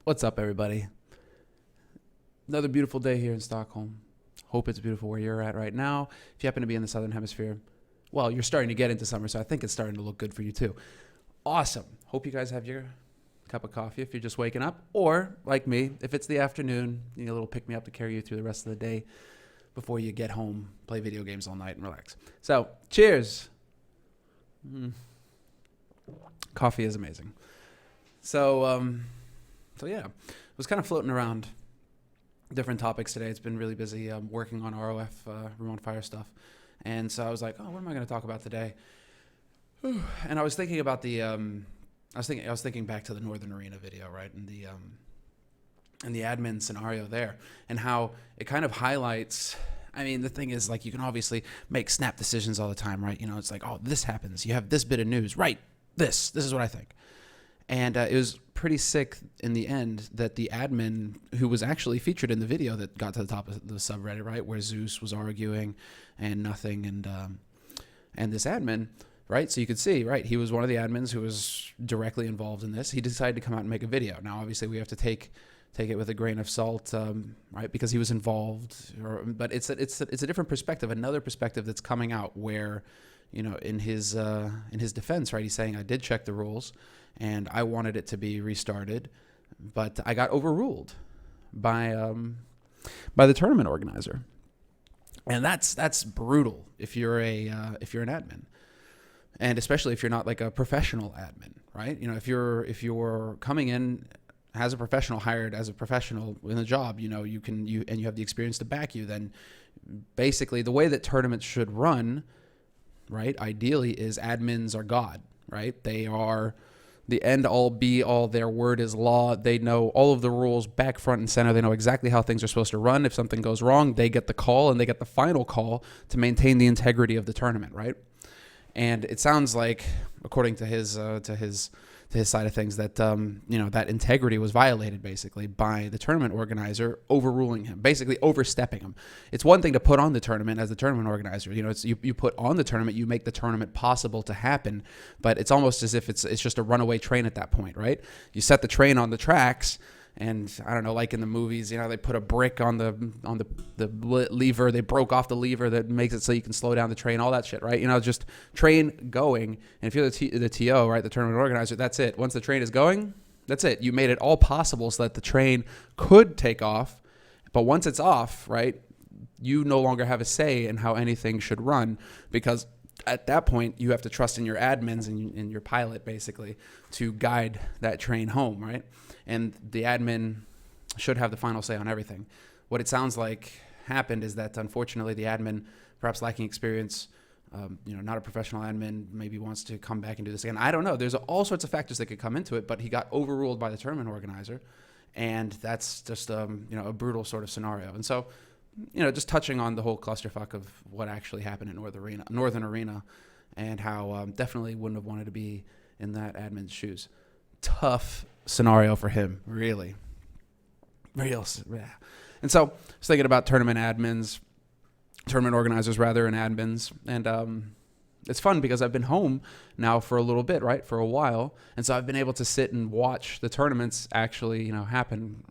What's up, everybody? Another beautiful day here in Stockholm. Hope it's beautiful where you're at right now. If you happen to be in the Southern Hemisphere, well, you're starting to get into summer, so I think it's starting to look good for you too. Awesome. Hope you guys have your cup of coffee if you're just waking up, or like me, if it's the afternoon, you need a little pick-me-up to carry you through the rest of the day before you get home, play video games all night, and relax. So, cheers. Coffee is amazing. So yeah, I was kind of floating around different topics today. It's been really busy working on ROF, Room on Fire stuff. And so I was like, oh, what am I going to talk about today? And I was thinking about I was thinking back to the Northern Arena video, right? And the admin scenario there, and how it kind of highlights. I mean, the thing is, like, you can obviously make snap decisions all the time, right? You know, it's like, oh, this happens. You have this bit of news, right? This is what I think. And it was pretty sick in the end that the admin, who was actually featured in the video that got to the top of the subreddit, right, where Zeus was arguing and nothing, and this admin, right, so you could see, right, he was one of the admins who was directly involved in this. He decided to come out and make a video. Now, obviously, we have to take it with a grain of salt, right, because he was involved. But it's a different perspective, another perspective that's coming out where, you know, in his defense, right, he's saying, I did check the rules, and I wanted it to be restarted, but I got overruled by the tournament organizer, and that's brutal if you're an admin, and especially if you're not like a professional admin, right? You know, if you're coming in as a professional, hired as a professional in a job, you know, you have the experience to back you, then basically the way that tournaments should run, right, ideally, is admins are God, right? They are the end all be all. Their word is law. They know all of the rules back, front, and center. They know exactly how things are supposed to run. If something goes wrong, they get the call, and they get the final call to maintain the integrity of the tournament, right? And it sounds like, according to his side of things, that that integrity was violated basically by the tournament organizer overruling him, basically overstepping him. It's one thing to put on the tournament as the tournament organizer. You know, it's you put on the tournament, you make the tournament possible to happen, but it's almost as if it's just a runaway train at that point, right? You set the train on the tracks, and I don't know, like in the movies, you know, they put a brick on the lever, they broke off the lever that makes it so you can slow down the train, all that shit, right? You know, just train going. And if you're the TO, right, the tournament organizer, that's it. Once the train is going, that's it. You made it all possible so that the train could take off. But once it's off, right, you no longer have a say in how anything should run, because at that point, you have to trust in your admins and your pilot, basically, to guide that train home, right? And the admin should have the final say on everything. What it sounds like happened is that, unfortunately, the admin, perhaps lacking experience, not a professional admin, maybe wants to come back and do this again. I don't know. There's all sorts of factors that could come into it, but he got overruled by the tournament organizer, and that's just a brutal sort of scenario. And so, you know, just touching on the whole clusterfuck of what actually happened in Northern Arena, and how definitely wouldn't have wanted to be in that admin's shoes. Tough scenario for him, really. Real, yeah. And so I was thinking about tournament organizers rather, and admins. And it's fun because I've been home now for a little bit, right, for a while. And so I've been able to sit and watch the tournaments actually, you know, happen.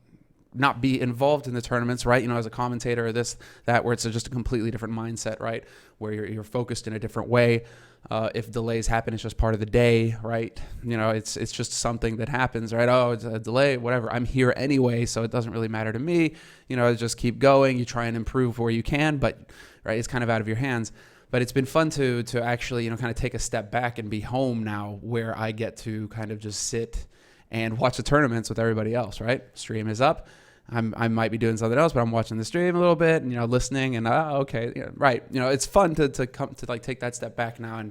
Not be involved in the tournaments, right? You know, as a commentator or that, where it's just a completely different mindset, right? Where you're focused in a different way. If delays happen, it's just part of the day, right? You know, it's just something that happens, right? Oh, it's a delay, whatever. I'm here anyway, so it doesn't really matter to me. You know, just keep going. You try and improve where you can, but right, it's kind of out of your hands. But it's been fun to actually, you know, kind of take a step back and be home now, where I get to kind of just sit and watch the tournaments with everybody else, right? Stream is up. I might be doing something else, but I'm watching the stream a little bit and, you know, listening, and okay, yeah, right. You know, it's fun to come to like take that step back now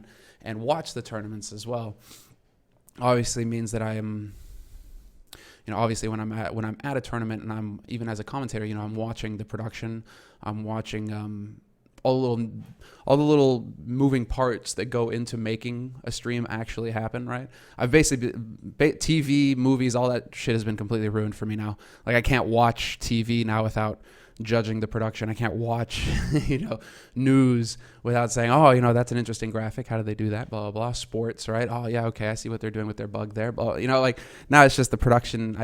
and watch the tournaments as well. Obviously means that I am, you know, obviously when I'm at a tournament, and I'm even as a commentator, you know, I'm watching the production, I'm watching all the little moving parts that go into making a stream actually happen, right? I've basically TV, movies, all that shit has been completely ruined for me now. Like I can't watch TV now without judging the production. I can't watch, news without saying, oh, that's an interesting graphic. How do they do that? Blah, blah, blah. Sports, right? Oh, yeah, okay. I see what they're doing with their bug there. Blah, like now it's just the production.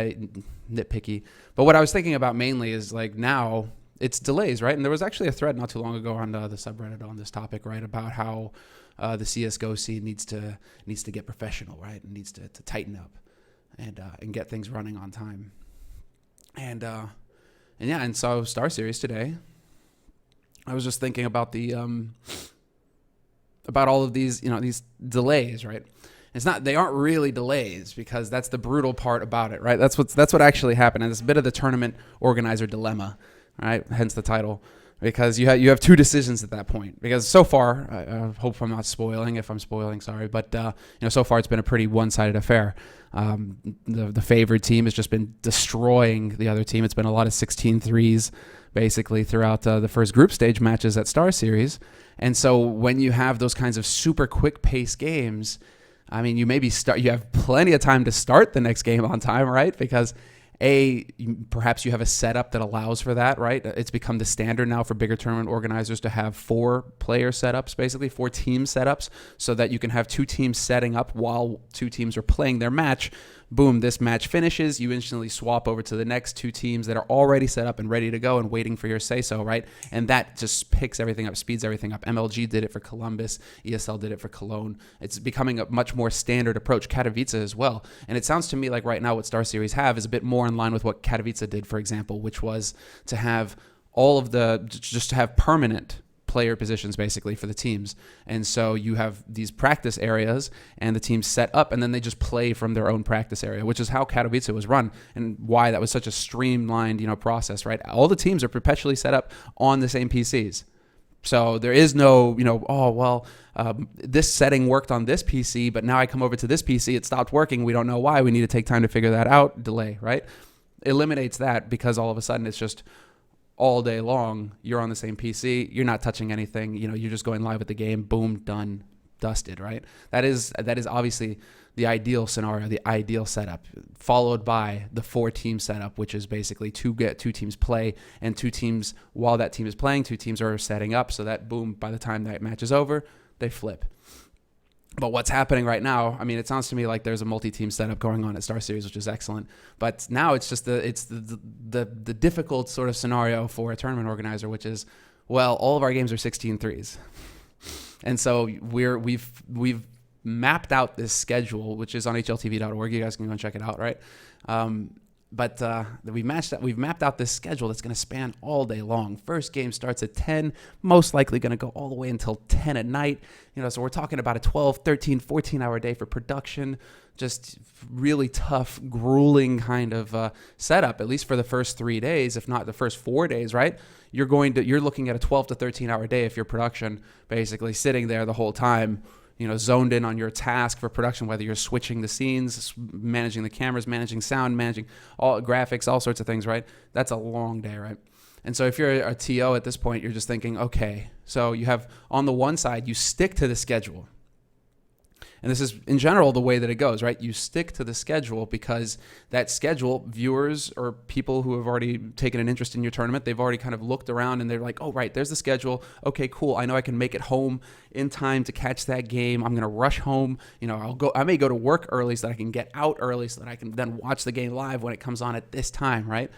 Nitpicky. But what I was thinking about mainly is like now it's delays, right? And there was actually a thread not too long ago on the subreddit on this topic, right? About how the CSGO scene needs to get professional, right? And needs to tighten up and get things running on time. And so StarSeries today, I was just thinking about about all of these, these delays, right? They aren't really delays because that's the brutal part about it, right? That's what actually happened. And it's a bit of the tournament organizer dilemma, right? Hence the title, because you have two decisions at that point. Because so far, I hope I'm not spoiling. If I'm spoiling, sorry, but so far it's been a pretty one-sided affair. The favored team has just been destroying the other team. It's been a lot of 16-3s basically throughout the first group stage matches at StarSeries. And so when you have those kinds of super quick pace games, I mean, you have plenty of time to start the next game on time, right? Because perhaps you have a setup that allows for that, right? It's become the standard now for bigger tournament organizers to have 4-player setups, basically 4 team setups, so that you can have 2 teams setting up while 2 teams are playing their match. Boom, this match finishes, you instantly swap over to the next 2 teams that are already set up and ready to go and waiting for your say-so, right? And that just picks everything up, speeds everything up. MLG did it for Columbus, ESL did it for Cologne. It's becoming a much more standard approach, Katowice as well. And it sounds to me like right now what StarSeries have is a bit more in line with what Katowice did, for example, which was to have just to have permanent player positions basically for the teams. And so you have these practice areas and the teams set up and then they just play from their own practice area, which is how Katowice was run and why that was such a streamlined, process, right? All the teams are perpetually set up on the same PCs. So there is no, this setting worked on this PC, but now I come over to this PC, it stopped working. We don't know why. We need to take time to figure that out. Delay, right? Eliminates that because all of a sudden it's just all day long, you're on the same PC, you're not touching anything, you're just going live with the game, boom, done, dusted, right? That is obviously the ideal scenario, the ideal setup, followed by the 4-team setup, which is basically 2 teams play, and 2 teams, while that team is playing, 2 teams are setting up, so that boom, by the time that match is over, they flip. But what's happening right now, I mean, it sounds to me like there's a multi-team setup going on at StarSeries, which is excellent. But now it's just the difficult sort of scenario for a tournament organizer, which is, well, all of our games are 16-3s. And so we've mapped out this schedule, which is on hltv.org. You guys can go and check it out, right? But we've mapped out this schedule that's going to span all day long. First game starts at 10, most likely going to go all the way until 10 at night. So we're talking about a 12, 13, 14-hour day for production. Just really tough, grueling kind of setup, at least for the first 3 days, if not the first 4 days, right? You're looking at a 12 to 13-hour day if you're production, basically sitting there the whole time, zoned in on your task for production, whether you're switching the scenes, managing the cameras, managing sound, managing all graphics, all sorts of things, right? That's a long day, right? And so if you're a TO at this point, you're just thinking, okay, so you have on the one side, you stick to the schedule. And this is, in general, the way that it goes, right? You stick to the schedule because that schedule, viewers or people who have already taken an interest in your tournament, they've already kind of looked around and they're like, oh, right, there's the schedule. Okay, cool. I know I can make it home in time to catch that game. I'm going to rush home. I may go to work early so that I can get out early so that I can then watch the game live when it comes on at this time, right?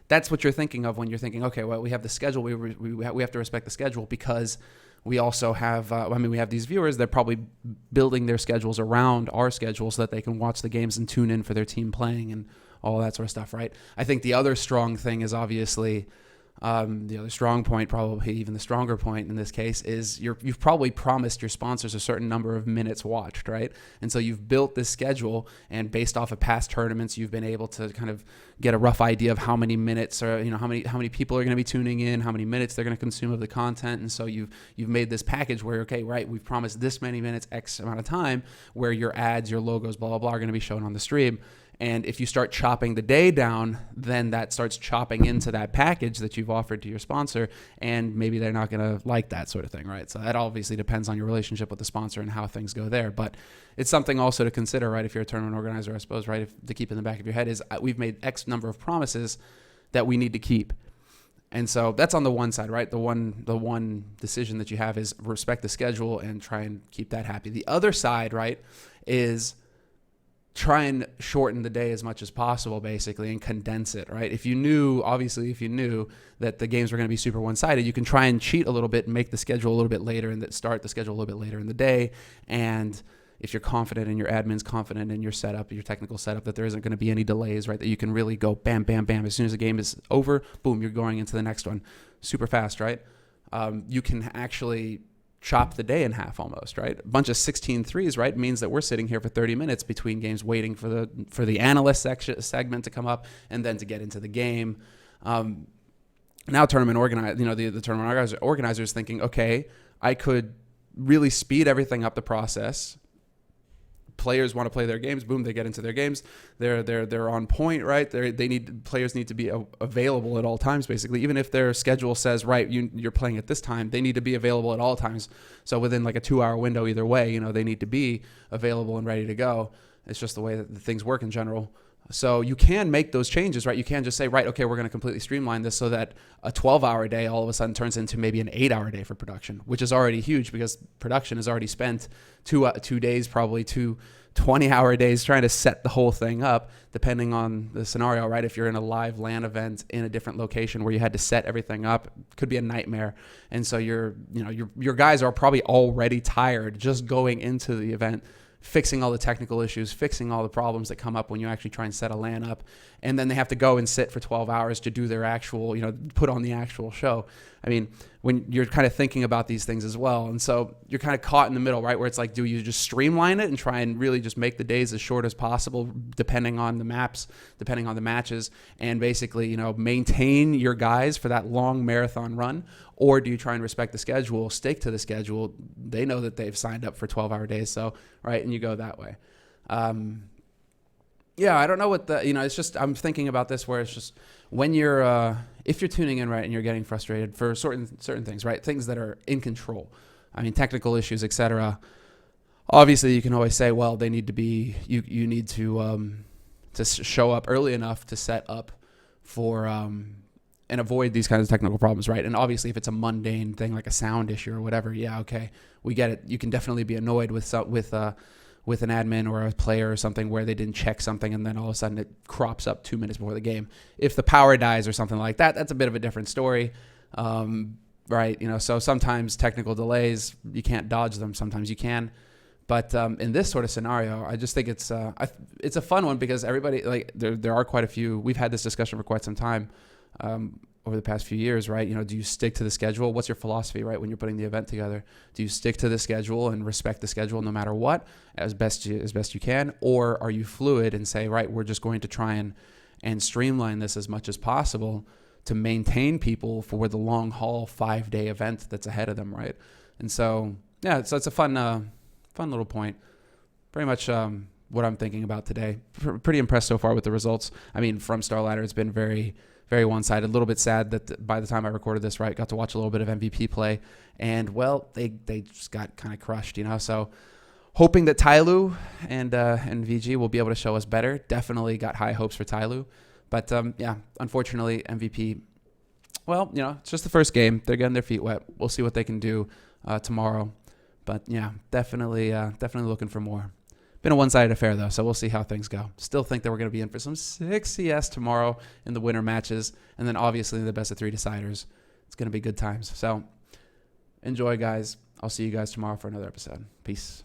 That's what you're thinking of when you're thinking, okay, well, we have the schedule. We have to respect the schedule because we also have, we have these viewers. They're probably building their schedules around our schedule so that they can watch the games and tune in for their team playing and all that sort of stuff, right? I think the other strong thing is obviously, the other strong point, probably even the stronger point in this case, is you've probably promised your sponsors a certain number of minutes watched, right? And so you've built this schedule, and based off of past tournaments, you've been able to kind of get a rough idea of how many minutes or how many people are going to be tuning in, how many minutes they're going to consume of the content, and so you've made this package where, okay, right, we've promised this many minutes, X amount of time, where your ads, your logos, blah blah blah, are going to be shown on the stream. And if you start chopping the day down, then that starts chopping into that package that you've offered to your sponsor, and maybe they're not going to like that sort of thing, right? So that obviously depends on your relationship with the sponsor and how things go there. But it's something also to consider, right? If you're a tournament organizer, I suppose, right? To keep in the back of your head is we've made X number of promises that we need to keep. And so that's on the one side, right? The one decision that you have is respect the schedule and try and keep that happy. The other side, right, is try and shorten the day as much as possible, basically, and condense it, right? If you knew that the games were going to be super one-sided, you can try and cheat a little bit and make the schedule a little bit later and start the schedule a little bit later in the day. And if you're confident and your admin's confident in your setup, your technical setup, that there isn't going to be any delays, right? That you can really go bam, bam, bam. As soon as the game is over, boom, you're going into the next one super fast, right? You can actually chop the day in half almost, right? A bunch of 16 threes, right? Means that we're sitting here for 30 minutes between games waiting for the analyst segment to come up and then to get into the game. Now tournament the tournament organizers thinking, okay, I could really speed everything up the process. Players want to play their games. Boom, they get into their games. They're on point, right? Players need to be available at all times, basically. Even if their schedule says, right, you're playing at this time, they need to be available at all times. So within like a 2-hour window, either way, they need to be available and ready to go. It's just the way that things work in general. So you can make those changes, right? You can just say, right, okay, we're going to completely streamline this so that a 12-hour day all of a sudden turns into maybe an 8-hour day for production, which is already huge because production has already spent 2 days, probably 2 20-hour days trying to set the whole thing up, depending on the scenario, right? If you're in a live LAN event in a different location where you had to set everything up, it could be a nightmare. And so your guys are probably already tired just going into the event, fixing all the technical issues, fixing all the problems that come up when you actually try and set a LAN up. And then they have to go and sit for 12 hours to do their actual, put on the actual show. I mean, when you're kind of thinking about these things as well. And so you're kind of caught in the middle, right? Where it's like, do you just streamline it and try and really just make the days as short as possible, depending on the maps, depending on the matches, and basically, maintain your guys for that long marathon run? Or do you try and respect the schedule, stick to the schedule? They know that they've signed up for 12-hour days. So, right. And you go that way. Yeah, I don't know what it's just, I'm thinking about this where it's just when you're, if you're tuning in, right, and you're getting frustrated for certain things, right, things that are in control, I mean, technical issues, etc. Obviously, you can always say, well, they need to be, you need to show up early enough to set up for, and avoid these kinds of technical problems, right? And obviously, if it's a mundane thing like a sound issue or whatever, yeah, okay, we get it. You can definitely be annoyed with an admin or a player or something where they didn't check something and then all of a sudden it crops up 2 minutes before the game. If the power dies or something like that, that's a bit of a different story, right? So sometimes technical delays, you can't dodge them. Sometimes you can. But in this sort of scenario, I just think it's a fun one because everybody, like there are quite a few. We've had this discussion for quite some time over the past few years, right? Do you stick to the schedule? What's your philosophy, right, when you're putting the event together? Do you stick to the schedule and respect the schedule no matter what, as best you can? Or are you fluid and say, right, we're just going to try and streamline this as much as possible to maintain people for the long haul 5-day event that's ahead of them, right? And so, yeah, so it's a fun little point. Pretty much what I'm thinking about today. Pretty impressed so far with the results. I mean, from StarLadder, it's been very, very one-sided. A little bit sad that by the time I recorded this, right, got to watch a little bit of MVP play, and well, they just got kind of crushed, So, hoping that Tyloo and VG will be able to show us better. Definitely got high hopes for Tyloo, but yeah, unfortunately, MVP. Well, it's just the first game. They're getting their feet wet. We'll see what they can do tomorrow, but yeah, definitely looking for more. Been a one-sided affair, though, so we'll see how things go. Still think that we're going to be in for some 6 CS tomorrow in the winter matches, and then obviously the best-of-3 deciders. It's going to be good times. So enjoy, guys. I'll see you guys tomorrow for another episode. Peace.